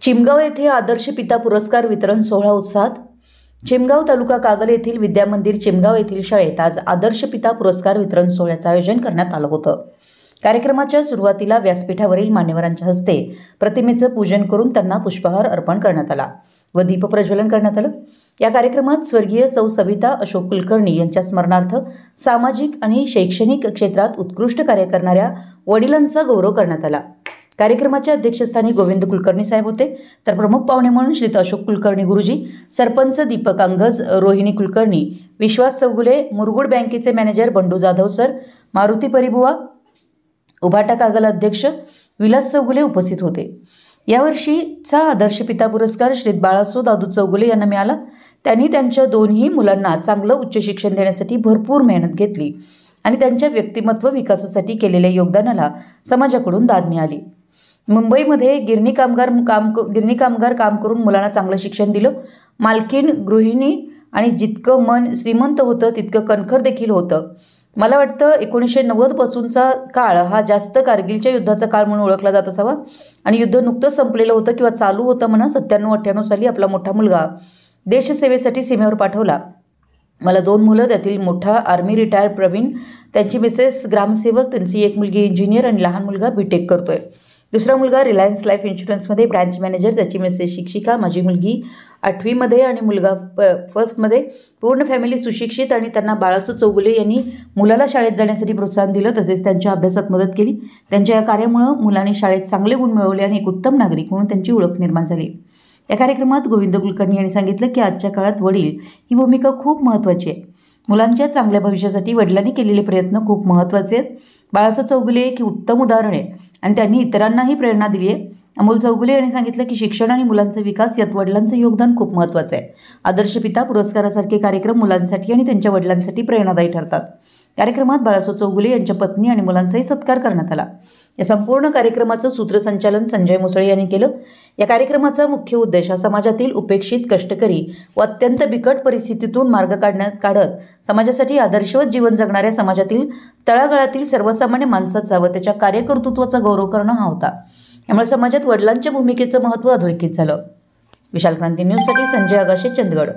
चिमगाव येथे आदर्श पिता पुरस्कार वितरण सोहळा उत्साहात। चिमगाव तालुका कागल येथील विद्यामंदिर चिमगाव येथील शाळेत आज आदर्श पिता पुरस्कार वितरण सोहळ्याचे आयोजन करण्यात आलं होतं। कार्यक्रमाच्या सुरुवातीला व्यासपीठावरील मान्यवरांच्या हस्ते प्रतिमेचं पूजन करून त्यांना पुष्पहार अर्पण करण्यात आला व दीपप्रज्वलन करण्यात आलं। या कार्यक्रमात स्वर्गीय सौ सविता अशोक कुलकर्णी यांच्या स्मरणार्थ सामाजिक आणि शैक्षणिक क्षेत्रात उत्कृष्ट कार्य करणाऱ्या वडिलांचा गौरव करण्यात आला। कार्यक्रमाच्या अध्यक्षस्थानी गोविंद कुलकर्णी साहेब होते, तर प्रमुख पाहुणे म्हणून श्री अशोक कुलकर्णी गुरुजी, सरपंच दीपक अंगज, रोहिणी कुलकर्णी, विश्वास चौगुले, मुरगुड बँकेचे मॅनेजर बंडू जाधव सर, मारुती परिबुवा, उभाटा कागल अध्यक्ष विलास चौगुले उपस्थित होते। यावर्षीचा आदर्श पिता पुरस्कार श्री बाळासो दादू चौगुले यांना मिळाला। त्यांनी त्यांच्या दोन्ही मुलांना चांगलं उच्च शिक्षण देण्यासाठी भरपूर मेहनत घेतली आणि त्यांच्या व्यक्तिमत्व विकासासाठी केलेल्या योगदानाला समाजाकडून दाद मिळाली। मुंबईमध्ये गिरणी कामगार काम करून मुलांना चांगलं शिक्षण दिलं। मालकीन, गृहिणी आणि जितकं मन श्रीमंत होतं तितकं कणखर देखील होतं। मला वाटतं 1990 पासूनचा काळ हा जास्त कारगिलच्या युद्धाचा काळ म्हणून ओळखला जात असावा आणि युद्ध नुकतंच संपलेलं होतं किंवा चालू होतं म्हणा। 97-98 साली आपला मोठा मुलगा देशसेवेसाठी सीमेवर पाठवला। मला 2 मुलं, त्यातील मोठा आर्मी रिटायर प्रवीण, त्यांची मिसेस ग्रामसेवक, त्यांची एक मुलगी इंजिनियर आणि लहान मुलगा बीटेक करतोय। दुसरा मुलगा रिलायन्स लाईफ इन्शुरन्समध्ये ब्रँच मॅनेजर, त्याची मिसेस शिक्षिका, माझी मुलगी 8वी मध्ये आणि मुलगा फर्स्ट मध्ये। पूर्ण फॅमिली सुशिक्षित आणि त्यांना बाळासो चौगुले यांनी मुलाला शाळेत जाण्यासाठी प्रोत्साहन दिलं, तसेच त्यांच्या अभ्यासात मदत केली। त्यांच्या या कार्यामुळे मुलांनी शाळेत चांगले गुण मिळवले आणि एक उत्तम नागरिक म्हणून त्यांची ओळख निर्माण झाली। या कार्यक्रमात गोविंद कुलकर्णी यांनी सांगितलं की आजच्या काळात वडील ही भूमिका खूप महत्त्वाची आहे। मुलांच्या चांगल्या भविष्यासाठी वडिलांनी केलेले प्रयत्न खूप महत्त्वाचे आहेत। बाळासो चौगुले एक उत्तम उदाहरण आहे आणि त्यांनी इतरांनाही प्रेरणा दिली आहे। अमोल चौगुले यांनी सांगितलं की शिक्षण आणि मुलांचा विकास यात वडिलांचं योगदान खूप महत्त्वाचं आहे। आदर्श पिता पुरस्कारासारखे कार्यक्रम मुलांसाठी आणि त्यांच्या वडिलांसाठी प्रेरणादायी ठरतात। कार्यक्रमात बाळासो चौगुले यांच्या पत्नी आणि मुलांचाही सत्कार करण्यात आला। या संपूर्ण कार्यक्रमाचं सूत्रसंचालन संजय मुसळे यांनी केलं। या कार्यक्रमाचा मुख्य उद्देश हा समाजातील उपेक्षित, कष्टकरी व अत्यंत बिकट परिस्थितीतून मार्ग काढत समाजासाठी आदर्शवत जीवन जगणाऱ्या समाजातील तळागाळातील सर्वसामान्य माणसाचा व त्याच्या कार्यकर्तृत्वाचा गौरव करणं हा होता। यामुळे समाजात वडिलांच्या भूमिकेचं महत्त्व अधोरेखित झालं। विशाल क्रांती न्यूजसाठी संजय आगाशे, चंदगड।